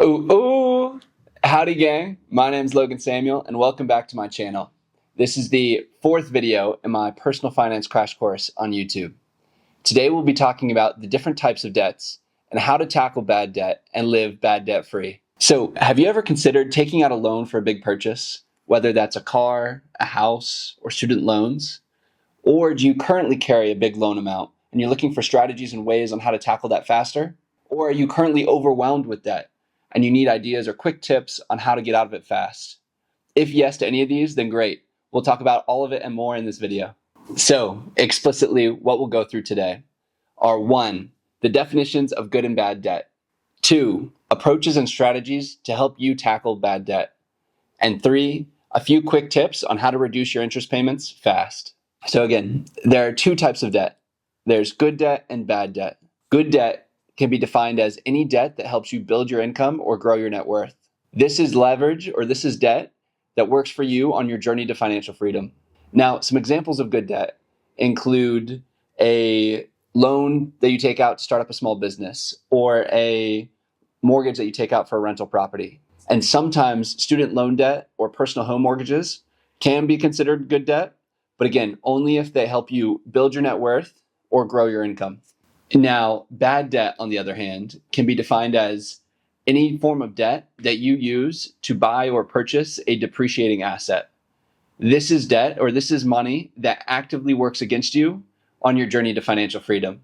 Ooh, howdy gang. My name's Logan Samuel and welcome back to my channel. This is the fourth video in my personal finance crash course on YouTube. Today we'll be talking about the different types of debts and how to tackle bad debt and live bad debt free. So have you ever considered taking out a loan for a big purchase, whether that's a car, a house, or student loans? Or do you currently carry a big loan amount and you're looking for strategies and ways on how to tackle that faster? Or are you currently overwhelmed with debt and you need ideas or quick tips on how to get out of it fast? If yes to any of these, then great. We'll talk about all of it and more in this video. So explicitly, what we'll go through today are 1, the definitions of good and bad debt. 2, approaches and strategies to help you tackle bad debt. And 3, a few quick tips on how to reduce your interest payments fast. So again, there are 2 types of debt. There's good debt and bad debt. Good debt can be defined as any debt that helps you build your income or grow your net worth. This is leverage, or this is debt that works for you on your journey to financial freedom. Now, some examples of good debt include a loan that you take out to start up a small business, or a mortgage that you take out for a rental property. And sometimes student loan debt or personal home mortgages can be considered good debt, but again, only if they help you build your net worth or grow your income. Now, bad debt, on the other hand, can be defined as any form of debt that you use to buy or purchase a depreciating asset. This is debt, or this is money that actively works against you on your journey to financial freedom.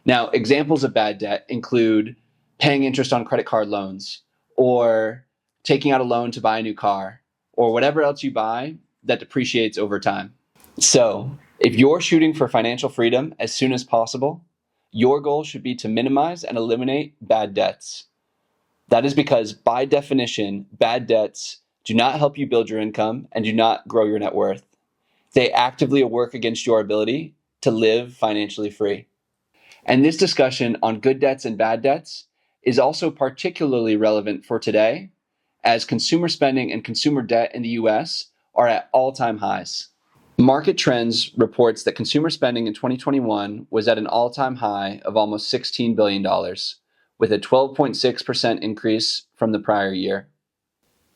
Now, examples of bad debt include paying interest on credit card loans, or taking out a loan to buy a new car, or whatever else you buy that depreciates over time. So, if you're shooting for financial freedom as soon as possible, your goal should be to minimize and eliminate bad debts. That is because, by definition, bad debts do not help you build your income and do not grow your net worth. They actively work against your ability to live financially free. And this discussion on good debts and bad debts is also particularly relevant for today, as consumer spending and consumer debt in the US are at all-time highs. Market Trends reports that consumer spending in 2021 was at an all-time high of almost $16 billion, with a 12.6% increase from the prior year.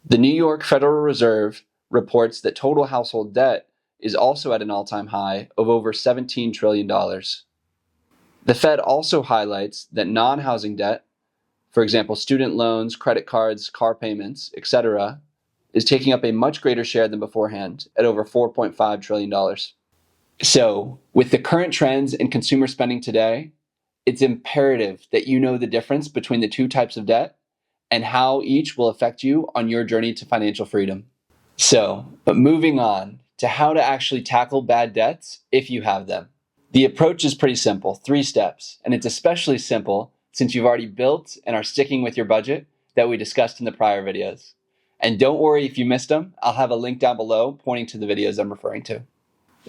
The New York Federal Reserve reports that total household debt is also at an all-time high of over $17 trillion. The Fed also highlights that non-housing debt, for example, student loans, credit cards, car payments, etc., is taking up a much greater share than beforehand at over $4.5 trillion. So, with the current trends in consumer spending today, it's imperative that you know the difference between the 2 types of debt and how each will affect you on your journey to financial freedom. So, but moving on to how to actually tackle bad debts if you have them. The approach is pretty simple, 3 steps, and it's especially simple since you've already built and are sticking with your budget that we discussed in the prior videos. And don't worry if you missed them, I'll have a link down below pointing to the videos I'm referring to.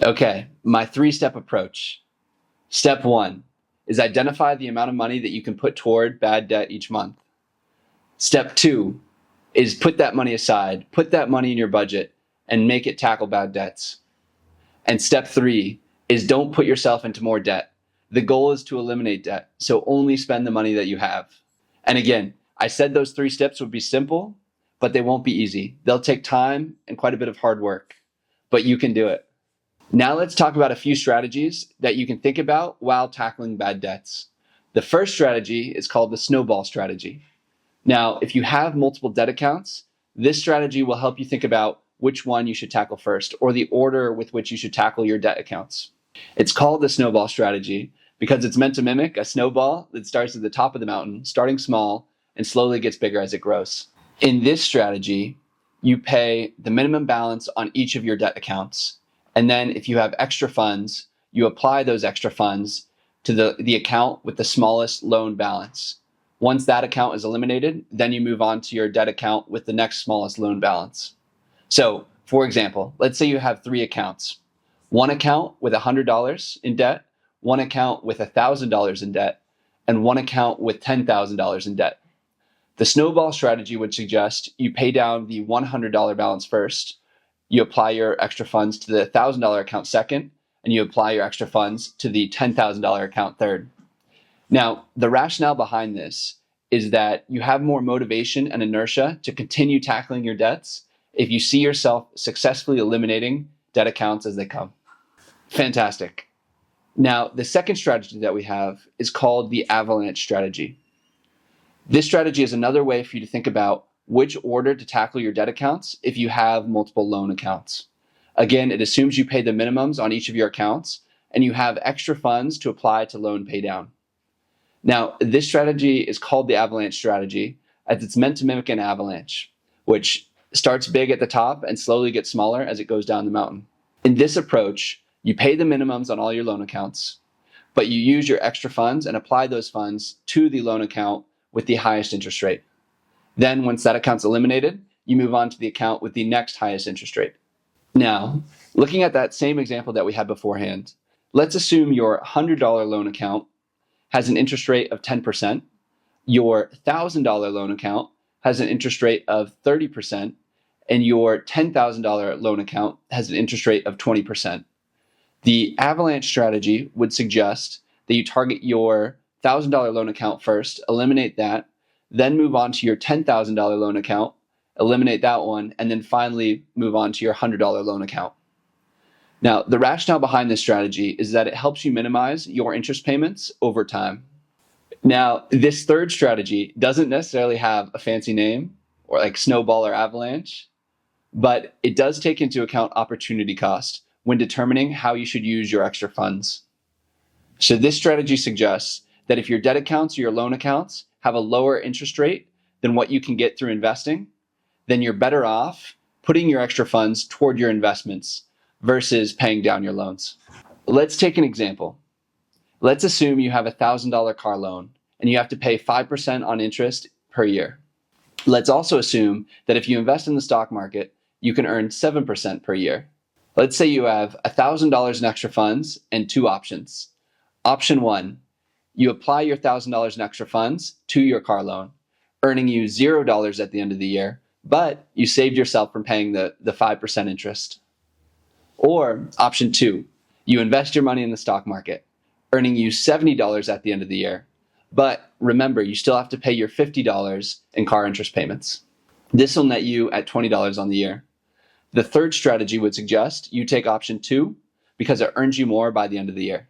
Okay, my 3-step approach. Step 1 is identify the amount of money that you can put toward bad debt each month. Step 2 is put that money aside, put that money in your budget, and make it tackle bad debts. And step 3 is don't put yourself into more debt. The goal is to eliminate debt, so only spend the money that you have. And again, I said those 3 steps would be simple, but they won't be easy. They'll take time and quite a bit of hard work, but you can do it. Now let's talk about a few strategies that you can think about while tackling bad debts. The first strategy is called the snowball strategy. Now, if you have multiple debt accounts, this strategy will help you think about which one you should tackle first, or the order with which you should tackle your debt accounts. It's called the snowball strategy because it's meant to mimic a snowball that starts at the top of the mountain, starting small, and slowly gets bigger as it grows. In this strategy, you pay the minimum balance on each of your debt accounts. And then if you have extra funds, you apply those extra funds to the account with the smallest loan balance. Once that account is eliminated, then you move on to your debt account with the next smallest loan balance. So, for example, let's say you have 3 accounts. One account with $100 in debt, one account with $1,000 in debt, and one account with $10,000 in debt. The snowball strategy would suggest you pay down the $100 balance first, you apply your extra funds to the $1,000 account second, and you apply your extra funds to the $10,000 account third. Now, the rationale behind this is that you have more motivation and inertia to continue tackling your debts if you see yourself successfully eliminating debt accounts as they come. Fantastic. Now, the second strategy that we have is called the avalanche strategy. This strategy is another way for you to think about which order to tackle your debt accounts if you have multiple loan accounts. Again, it assumes you pay the minimums on each of your accounts and you have extra funds to apply to loan paydown. Now, this strategy is called the avalanche strategy as it's meant to mimic an avalanche, which starts big at the top and slowly gets smaller as it goes down the mountain. In this approach, you pay the minimums on all your loan accounts, but you use your extra funds and apply those funds to the loan account with the highest interest rate. Then once that account's eliminated, you move on to the account with the next highest interest rate. Now, looking at that same example that we had beforehand, let's assume your $100 loan account has an interest rate of 10%, your $1,000 loan account has an interest rate of 30%, and your $10,000 loan account has an interest rate of 20%. The avalanche strategy would suggest that you target your $1,000 loan account first, eliminate that, then move on to your $10,000 loan account, eliminate that one, and then finally move on to your $100 loan account. Now, the rationale behind this strategy is that it helps you minimize your interest payments over time. Now, this third strategy doesn't necessarily have a fancy name or like snowball or avalanche, but it does take into account opportunity cost when determining how you should use your extra funds. So this strategy suggests that if your debt accounts or your loan accounts have a lower interest rate than what you can get through investing, then you're better off putting your extra funds toward your investments versus paying down your loans. Let's take an example. Let's assume you have a $1,000 car loan and you have to pay 5% on interest per year. Let's also assume that if you invest in the stock market, you can earn 7% per year. Let's say you have $1,000 in extra funds and two options. Option one, you apply your $1,000 in extra funds to your car loan, earning you $0 at the end of the year, but you saved yourself from paying the 5% interest. Or option two, you invest your money in the stock market, earning you $70 at the end of the year. But remember, you still have to pay your $50 in car interest payments. This will net you at $20 on the year. The third strategy would suggest you take option two because it earns you more by the end of the year.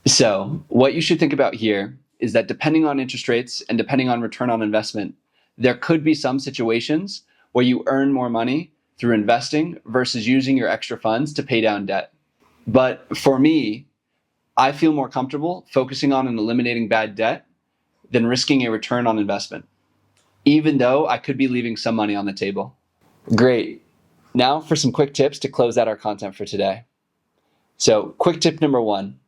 So what you should think about here is that depending on interest rates and depending on return on investment, there could be some situations where you earn more money through investing versus using your extra funds to pay down debt. But for me, I feel more comfortable focusing on and eliminating bad debt than risking a return on investment, even though I could be leaving some money on the table. Great. Now for some quick tips to close out our content for today. So quick tip number one,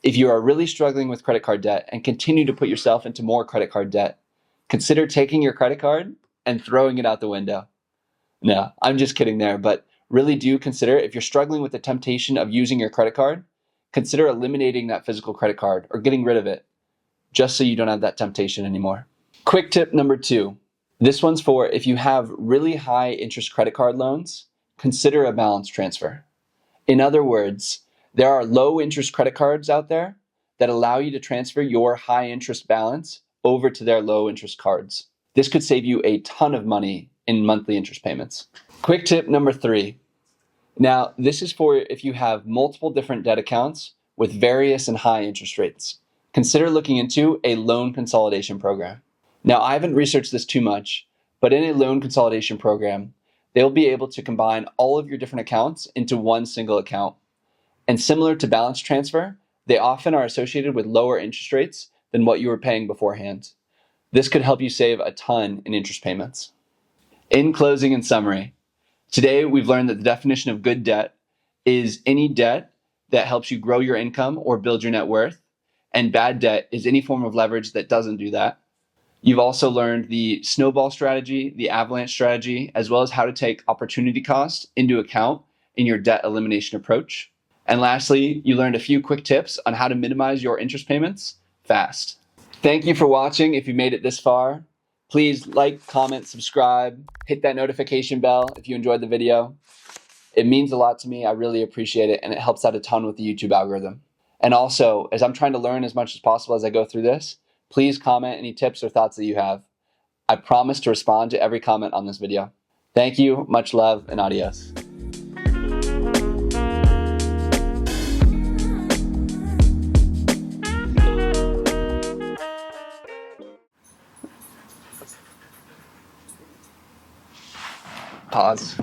if you are really struggling with credit card debt and continue to put yourself into more credit card debt, consider taking your credit card and throwing it out the window. No, I'm just kidding there, but really do consider if you're struggling with the temptation of using your credit card, consider eliminating that physical credit card or getting rid of it, just so you don't have that temptation anymore. Quick tip number two. This one's for if you have really high interest credit card loans, consider a balance transfer. In other words, there are low interest credit cards out there that allow you to transfer your high interest balance over to their low interest cards. This could save you a ton of money in monthly interest payments. Quick tip number three. Now, this is for if you have multiple different debt accounts with various and high interest rates. Consider looking into a loan consolidation program. Now, I haven't researched this too much, but in a loan consolidation program, they'll be able to combine all of your different accounts into one single account. And similar to balance transfer, they often are associated with lower interest rates than what you were paying beforehand. This could help you save a ton in interest payments. In closing and summary, today we've learned that the definition of good debt is any debt that helps you grow your income or build your net worth, and bad debt is any form of leverage that doesn't do that. You've also learned the snowball strategy, the avalanche strategy, as well as how to take opportunity cost into account in your debt elimination approach. And lastly, you learned a few quick tips on how to minimize your interest payments fast. Thank you for watching. If you made it this far, please like, comment, subscribe, hit that notification bell if you enjoyed the video. It means a lot to me. I really appreciate it, and it helps out a ton with the YouTube algorithm. And also, as I'm trying to learn as much as possible as I go through this, Please comment any tips or thoughts that you have. I promise to respond to every comment on this video. Thank you, much love, and adios. Pause.